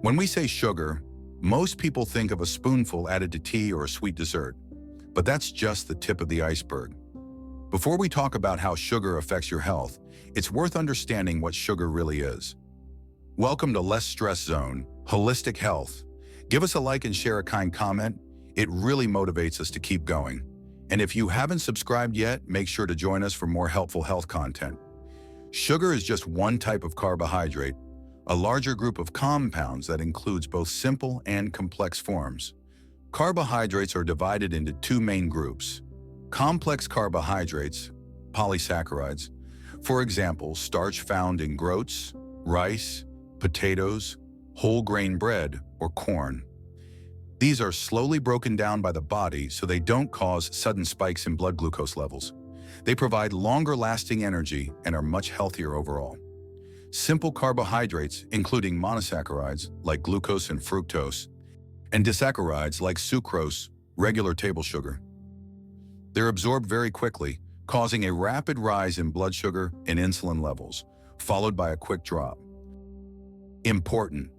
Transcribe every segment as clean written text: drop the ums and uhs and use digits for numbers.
When we say sugar, most people think of a spoonful added to tea or a sweet dessert, but that's just the tip of the iceberg. Before we talk about how sugar affects your health, it's worth understanding what sugar really is. Welcome to Less Stress Zone, Holistic Health. Give us a like and share a kind comment. It really motivates us to keep going. And if you haven't subscribed yet, make sure to join us for more helpful health content. Sugar is just one type of carbohydrate, a larger group of compounds that includes both simple and complex forms. Carbohydrates are divided into two main groups. Complex carbohydrates, polysaccharides, for example, starch found in groats, rice, potatoes, whole grain bread, or corn. These are slowly broken down by the body so they don't cause sudden spikes in blood glucose levels. They provide longer-lasting energy and are much healthier overall. Simple carbohydrates, including monosaccharides like glucose and fructose, and disaccharides like sucrose, regular table sugar. They're absorbed very quickly, causing a rapid rise in blood sugar and insulin levels, followed by a quick drop. Important.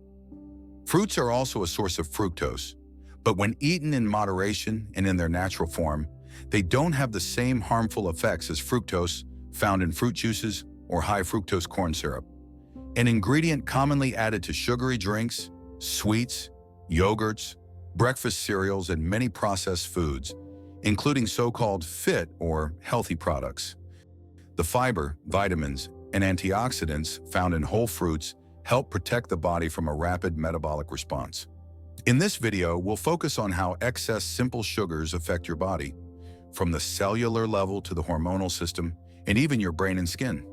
Fruits are also a source of fructose, but when eaten in moderation and in their natural form, they don't have the same harmful effects as fructose found in fruit juices or high fructose corn syrup. An ingredient commonly added to sugary drinks, sweets, yogurts, breakfast cereals, and many processed foods, including so-called fit or healthy products. The fiber, vitamins, and antioxidants found in whole fruits help protect the body from a rapid metabolic response. In this video, we'll focus on how excess simple sugars affect your body, from the cellular level to the hormonal system, and even your brain and skin.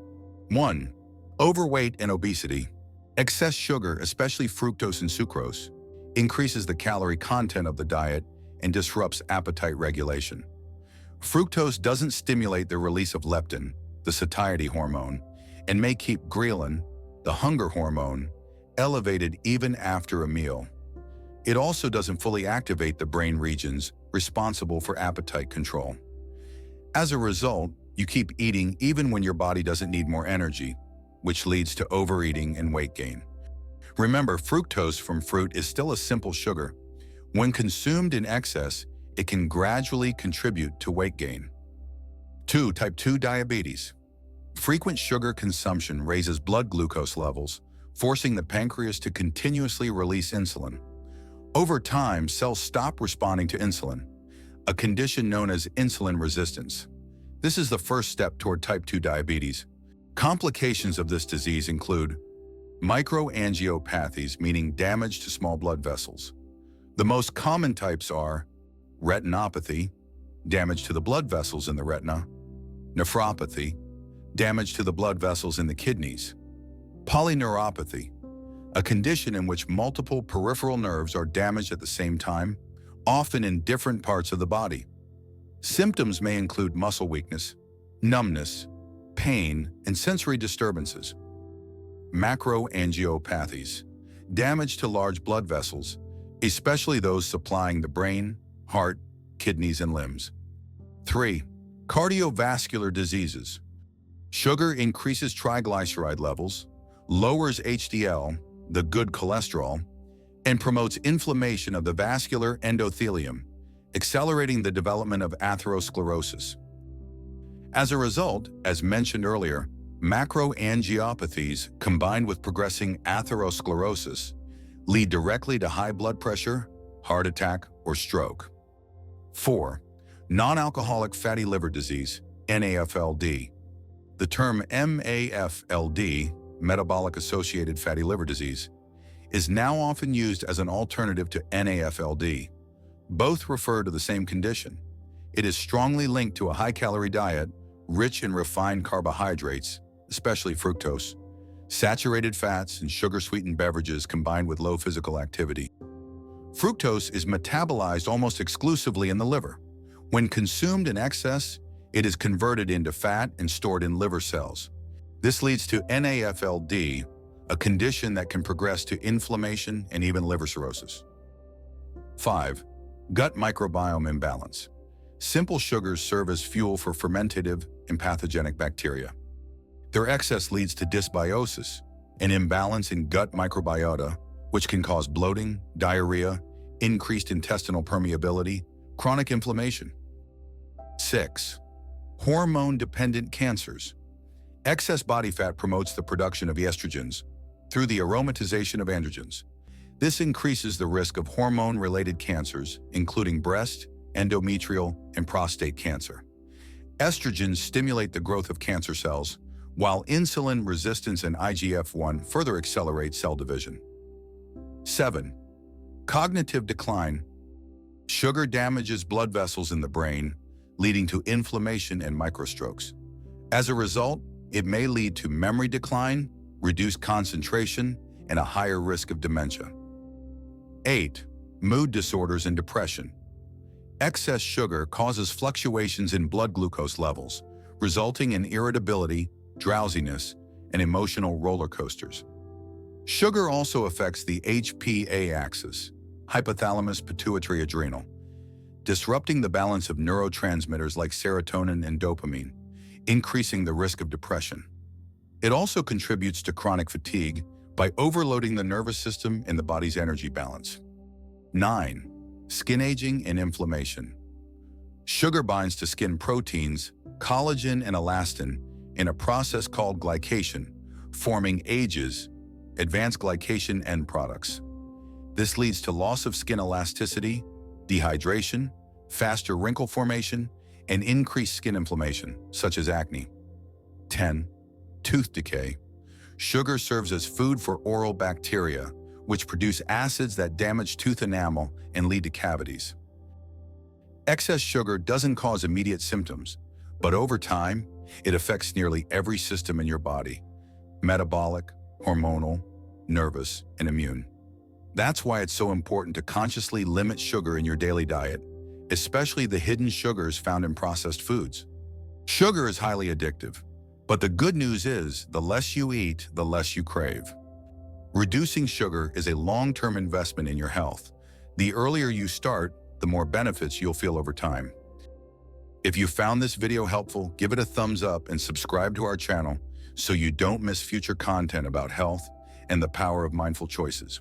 1. Overweight and obesity. Excess sugar, especially fructose and sucrose, increases the calorie content of the diet and disrupts appetite regulation. Fructose doesn't stimulate the release of leptin, the satiety hormone, and may keep ghrelin, the hunger hormone, elevated even after a meal. It also doesn't fully activate the brain regions responsible for appetite control. As a result, you keep eating even when your body doesn't need more energy, which leads to overeating and weight gain. Remember, fructose from fruit is still a simple sugar. When consumed in excess, it can gradually contribute to weight gain. 2. Type 2 diabetes. Frequent sugar consumption raises blood glucose levels, forcing the pancreas to continuously release insulin. Over time, cells stop responding to insulin, a condition known as insulin resistance. This is the first step toward type 2 diabetes. Complications of this disease include microangiopathies, meaning damage to small blood vessels. The most common types are retinopathy, damage to the blood vessels in the retina, nephropathy, damage to the blood vessels in the kidneys, polyneuropathy, a condition in which multiple peripheral nerves are damaged at the same time, often in different parts of the body. Symptoms may include muscle weakness, numbness, pain, and sensory disturbances. Macroangiopathies, damage to large blood vessels, especially those supplying the brain, heart, kidneys, and limbs. 3. Cardiovascular diseases. Sugar increases triglyceride levels, lowers HDL, the good cholesterol, and promotes inflammation of the vascular endothelium, accelerating the development of atherosclerosis. As a result, as mentioned earlier, macroangiopathies combined with progressing atherosclerosis lead directly to high blood pressure, heart attack, or stroke. 4. Non-alcoholic fatty liver disease, NAFLD. The term MAFLD, metabolic-associated fatty liver disease, is now often used as an alternative to NAFLD. Both refer to the same condition. It is strongly linked to a high-calorie diet, rich in refined carbohydrates, especially fructose, saturated fats, and sugar-sweetened beverages combined with low physical activity. Fructose is metabolized almost exclusively in the liver. When consumed in excess, it is converted into fat and stored in liver cells. This leads to NAFLD, a condition that can progress to inflammation and even liver cirrhosis. 5. Gut microbiome imbalance. Simple sugars serve as fuel for fermentative and pathogenic bacteria. Their excess leads to dysbiosis, an imbalance in gut microbiota, which can cause bloating, diarrhea, increased intestinal permeability, chronic inflammation. 6. Hormone-dependent cancers. Excess body fat promotes the production of estrogens through the aromatization of androgens. This increases the risk of hormone-related cancers, including breast, endometrial, and prostate cancer. Estrogens stimulate the growth of cancer cells, while insulin resistance and IGF-1 further accelerate cell division. 7. Cognitive decline. Sugar damages blood vessels in the brain, leading to inflammation and microstrokes. As a result, it may lead to memory decline, reduced concentration, and a higher risk of dementia. 8. Mood disorders and depression. Excess sugar causes fluctuations in blood glucose levels, resulting in irritability, drowsiness, and emotional roller coasters. Sugar also affects the HPA axis, hypothalamus pituitary adrenal, disrupting the balance of neurotransmitters like serotonin and dopamine, increasing the risk of depression. It also contributes to chronic fatigue by overloading the nervous system and the body's energy balance. 9. Skin aging and inflammation. Sugar binds to skin proteins, collagen and elastin, in a process called glycation, forming AGEs, advanced glycation end products. This leads to loss of skin elasticity, dehydration, faster wrinkle formation, and increased skin inflammation, such as acne. 10. Tooth decay. Sugar serves as food for oral bacteria, which produce acids that damage tooth enamel and lead to cavities. Excess sugar doesn't cause immediate symptoms, but over time, it affects nearly every system in your body: metabolic, hormonal, nervous, and immune. That's why it's so important to consciously limit sugar in your daily diet, especially the hidden sugars found in processed foods. Sugar is highly addictive, but the good news is the less you eat, the less you crave. Reducing sugar is a long-term investment in your health. The earlier you start, the more benefits you'll feel over time. If you found this video helpful, give it a thumbs up and subscribe to our channel so you don't miss future content about health and the power of mindful choices.